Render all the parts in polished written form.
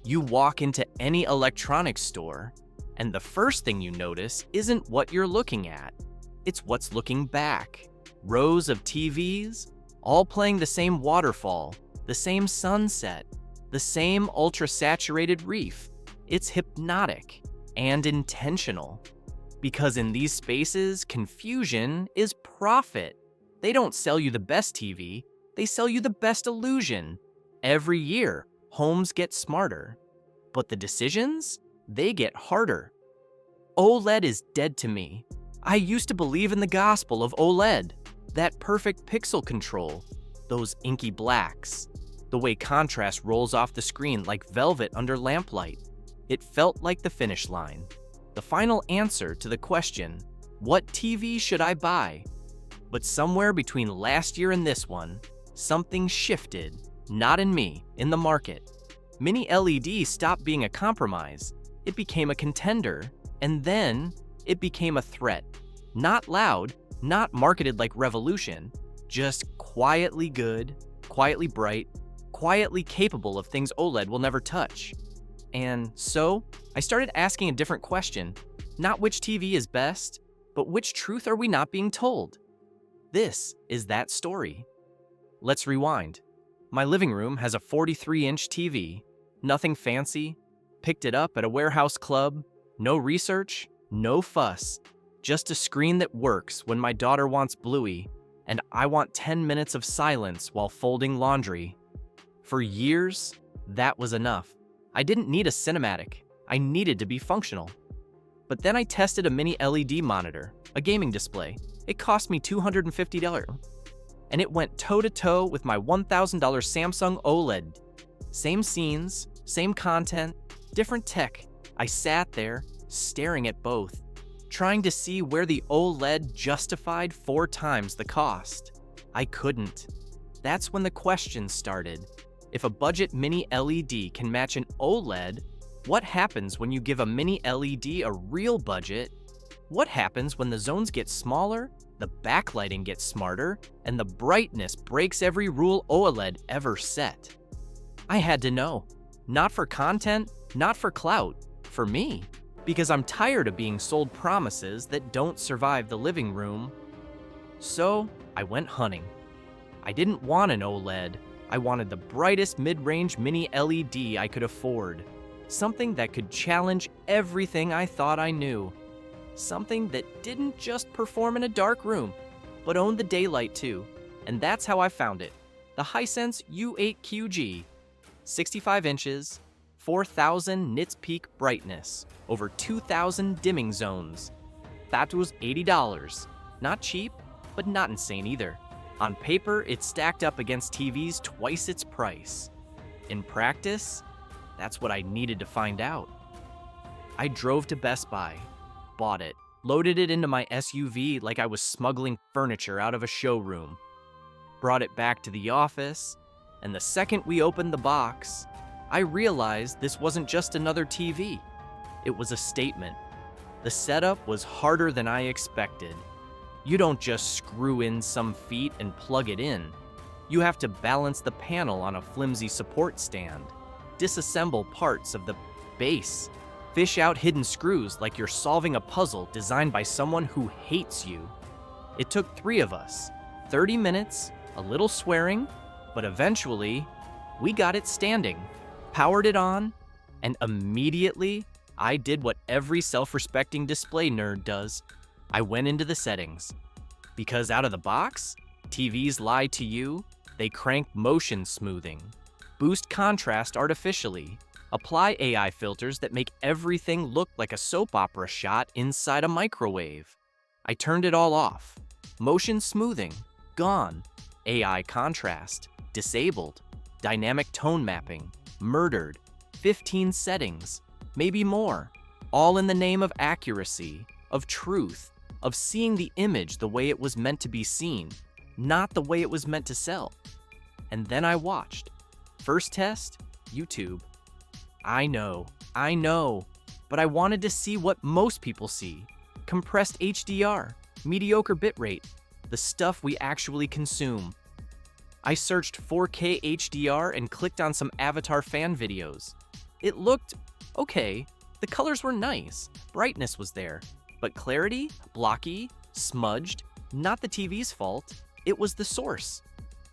You walk into any electronics store, and the first thing you notice isn't what you're looking at. It's what's looking back. Rows of TVs, all playing the same waterfall, the same sunset, the same ultra-saturated reef. It's hypnotic and intentional. Because in these spaces, confusion is profit. They don't sell you the best TV, they sell you the best illusion. Every year, homes get smarter. But the decisions? They get harder. OLED is dead to me. I used to believe in the gospel of OLED. That perfect pixel control, those inky blacks, the way contrast rolls off the screen like velvet under lamplight. It felt like the finish line. The final answer to the question, what TV should I buy? But somewhere between last year and this one, something shifted, not in me, in the market. Mini-LED stopped being a compromise. It became a contender, and then it became a threat. Not loud, not marketed like revolution, just quietly good, quietly bright, quietly capable of things OLED will never touch. And so, I started asking a different question. Not which TV is best, but which truth are we not being told? This is that story. Let's rewind. My living room has a 43-inch TV. Nothing fancy. Picked it up at a warehouse club. No research, no fuss. Just a screen that works when my daughter wants Bluey, and I want 10 minutes of silence while folding laundry. For years, that was enough. I didn't need a cinematic. I needed to be functional. But then I tested a mini-LED monitor, a gaming display. It cost me $250. And it went toe-to-toe with my $1,000 Samsung OLED. Same scenes, same content, different tech. I sat there, staring at both, trying to see where the OLED justified 4 times the cost. I couldn't. That's when the questions started. If a budget mini-LED can match an OLED, what happens when you give a mini-LED a real budget? What happens when the zones get smaller, the backlighting gets smarter, and the brightness breaks every rule OLED ever set? I had to know. Not for content, not for clout, for me. Because I'm tired of being sold promises that don't survive the living room. So, I went hunting. I didn't want an OLED. I wanted the brightest mid-range mini-LED I could afford. Something that could challenge everything I thought I knew. Something that didn't just perform in a dark room, but owned the daylight too. And that's how I found it. The Hisense U8QG. 65 inches, 4,000 nits peak brightness, over 2,000 dimming zones. That was $80. Not cheap, but not insane either. On paper, it stacked up against TVs twice its price. In practice, that's what I needed to find out. I drove to Best Buy, bought it, loaded it into my SUV like I was smuggling furniture out of a showroom, brought it back to the office, and the second we opened the box, I realized this wasn't just another TV. It was a statement. The setup was harder than I expected. You don't just screw in some feet and plug it in. You have to balance the panel on a flimsy support stand, disassemble parts of the base, fish out hidden screws like you're solving a puzzle designed by someone who hates you. It took 3 of us, 30 minutes, a little swearing, but eventually, we got it standing, powered it on, and immediately, I did what every self-respecting display nerd does. I went into the settings. Because out of the box, TVs lie to you, they crank motion smoothing, boost contrast artificially, apply AI filters that make everything look like a soap opera shot inside a microwave. I turned it all off. Motion smoothing, gone. AI contrast, disabled. Dynamic tone mapping, murdered. 15 settings, maybe more, all in the name of accuracy, of truth, of seeing the image the way it was meant to be seen, not the way it was meant to sell. And then I watched. First test, YouTube. I know, but I wanted to see what most people see. Compressed HDR, mediocre bitrate, the stuff we actually consume. I searched 4K HDR and clicked on some Avatar fan videos. It looked okay. The colors were nice, brightness was there, but clarity, blocky, smudged, not the TV's fault, it was the source.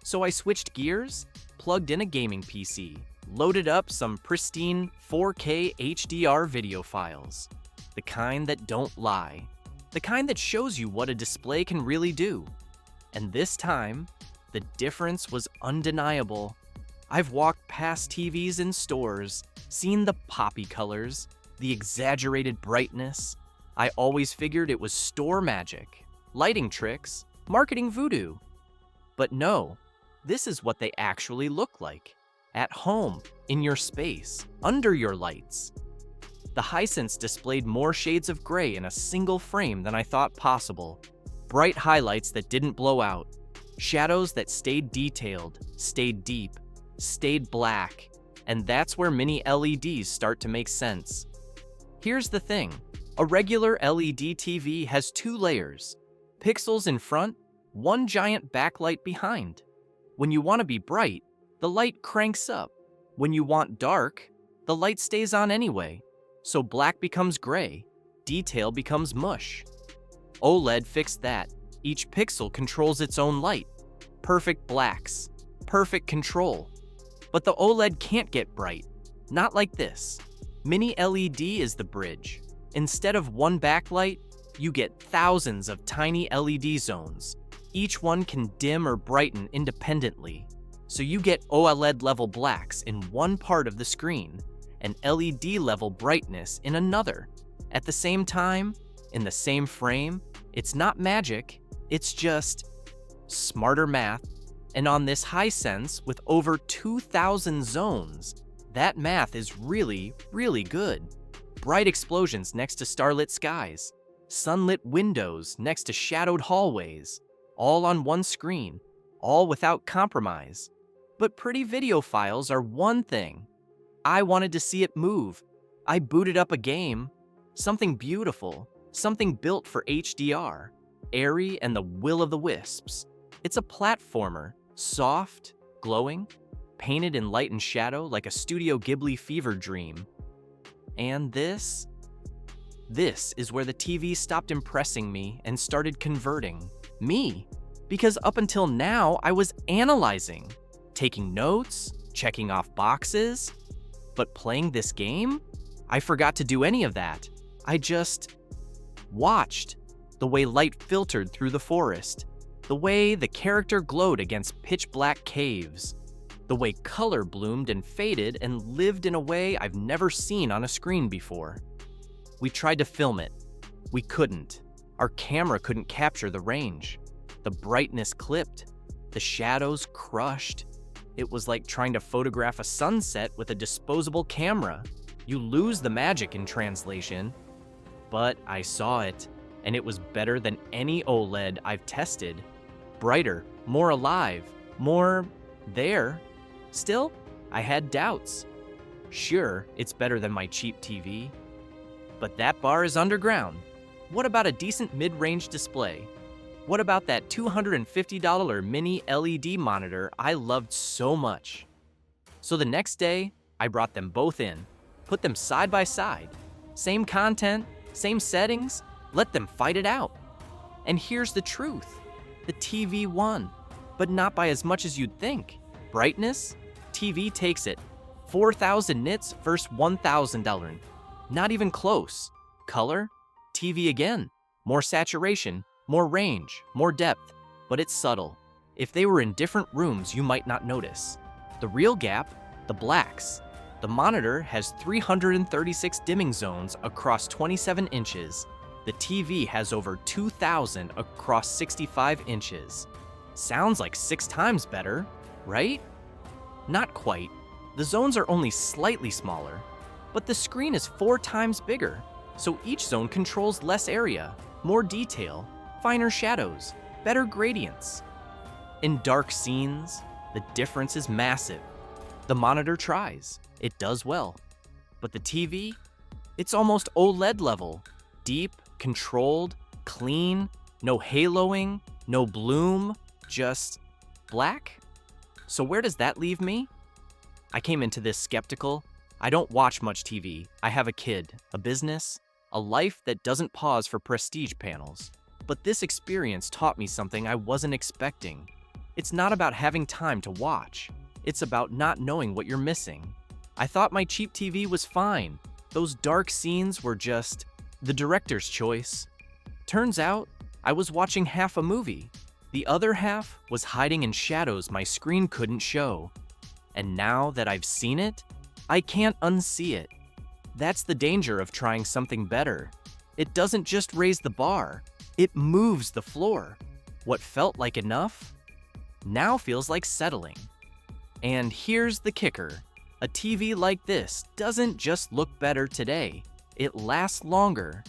So I switched gears, plugged in a gaming PC, loaded up some pristine 4K HDR video files. The kind that don't lie. The kind that shows you what a display can really do. And this time, the difference was undeniable. I've walked past TVs in stores, seen the poppy colors, the exaggerated brightness. I always figured it was store magic, lighting tricks, marketing voodoo. But no, this is what they actually look like. At home, in your space, under your lights. The Hisense displayed more shades of gray in a single frame than I thought possible. Bright highlights that didn't blow out. Shadows that stayed detailed, stayed deep, stayed black. And that's where mini LEDs start to make sense. Here's the thing. A regular LED TV has two layers. Pixels in front, one giant backlight behind. When you want to be bright, the light cranks up. When you want dark, the light stays on anyway. So black becomes gray, detail becomes mush. OLED fixed that. Each pixel controls its own light. Perfect blacks, perfect control. But the OLED can't get bright. Not like this. Mini LED is the bridge. Instead of one backlight, you get thousands of tiny LED zones. Each one can dim or brighten independently. So you get OLED level blacks in one part of the screen and LED level brightness in another. At the same time, in the same frame, it's not magic, it's just smarter math. And on this Hisense with over 2,000 zones, that math is really, really good. Bright explosions next to starlit skies, sunlit windows next to shadowed hallways, all on one screen, all without compromise. But pretty video files are one thing. I wanted to see it move. I booted up a game, something beautiful, something built for HDR, airy and the will of the wisps. It's a platformer, soft, glowing, painted in light and shadow like a Studio Ghibli fever dream. And this is where the TV stopped impressing me and started converting me. Because up until now, I was analyzing, taking notes, checking off boxes. But playing this game, I forgot to do any of that. I just watched the way light filtered through the forest, the way the character glowed against pitch black caves, the way color bloomed and faded and lived in a way I've never seen on a screen before. We tried to film it. We couldn't. Our camera couldn't capture the range. The brightness clipped. The shadows crushed. It was like trying to photograph a sunset with a disposable camera. You lose the magic in translation. But I saw it, and it was better than any OLED I've tested. Brighter, more alive, more there. Still, I had doubts. Sure, it's better than my cheap TV. But that bar is underground. What about a decent mid-range display? What about that $250 mini LED monitor I loved so much? So the next day, I brought them both in, put them side by side. Same content, same settings, let them fight it out. And here's the truth. The TV won, but not by as much as you'd think. Brightness? TV takes it. 4,000 nits versus $1,000. Not even close. Color? TV again. More saturation, more range, more depth, but it's subtle. If they were in different rooms, you might not notice. The real gap? The blacks. The monitor has 336 dimming zones across 27 inches. The TV has over 2,000 across 65 inches. Sounds like 6 times better, right? Not quite. The zones are only slightly smaller, but the screen is 4 times bigger, so each zone controls less area, more detail, finer shadows, better gradients. In dark scenes, the difference is massive. The monitor tries, it does well. But the TV, it's almost OLED level. Deep, controlled, clean, no haloing, no bloom, just black. So where does that leave me? I came into this skeptical. I don't watch much TV. I have a kid, a business, a life that doesn't pause for prestige panels. But this experience taught me something I wasn't expecting. It's not about having time to watch. It's about not knowing what you're missing. I thought my cheap TV was fine. Those dark scenes were just the director's choice. Turns out, I was watching half a movie. The other half was hiding in shadows my screen couldn't show. And now that I've seen it, I can't unsee it. That's the danger of trying something better. It doesn't just raise the bar, it moves the floor. What felt like enough now feels like settling. And here's the kicker. A TV like this doesn't just look better today, it lasts longer.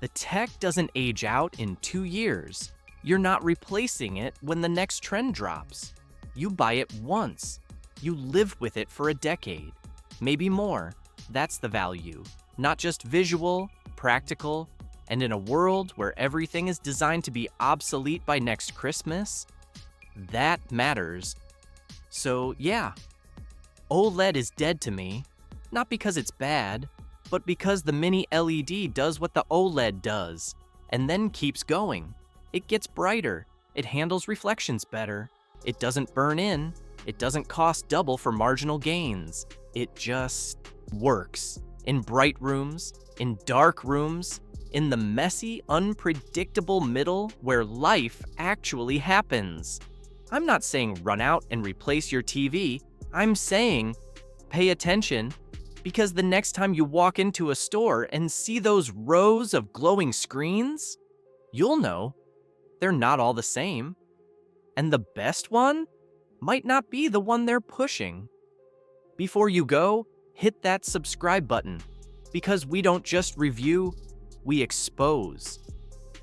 The tech doesn't age out in 2 years. You're not replacing it when the next trend drops. You buy it once. You live with it for a decade, maybe more. That's the value. Not just visual, practical, and in a world where everything is designed to be obsolete by next Christmas, that matters. So yeah, OLED is dead to me, not because it's bad, but because the mini-LED does what the OLED does, and then keeps going. It gets brighter, it handles reflections better, it doesn't burn in, it doesn't cost double for marginal gains. It just works. In bright rooms, in dark rooms, in the messy, unpredictable middle where life actually happens. I'm not saying run out and replace your TV. I'm saying pay attention, because the next time you walk into a store and see those rows of glowing screens, you'll know they're not all the same. And the best one might not be the one they're pushing. Before you go, hit that subscribe button, because we don't just review, we expose.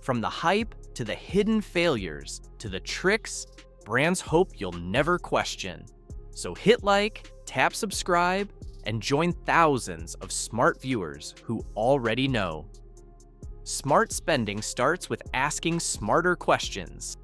From the hype to the hidden failures to the tricks brands hope you'll never question. So hit like, tap subscribe, and join thousands of smart viewers who already know. Smart spending starts with asking smarter questions.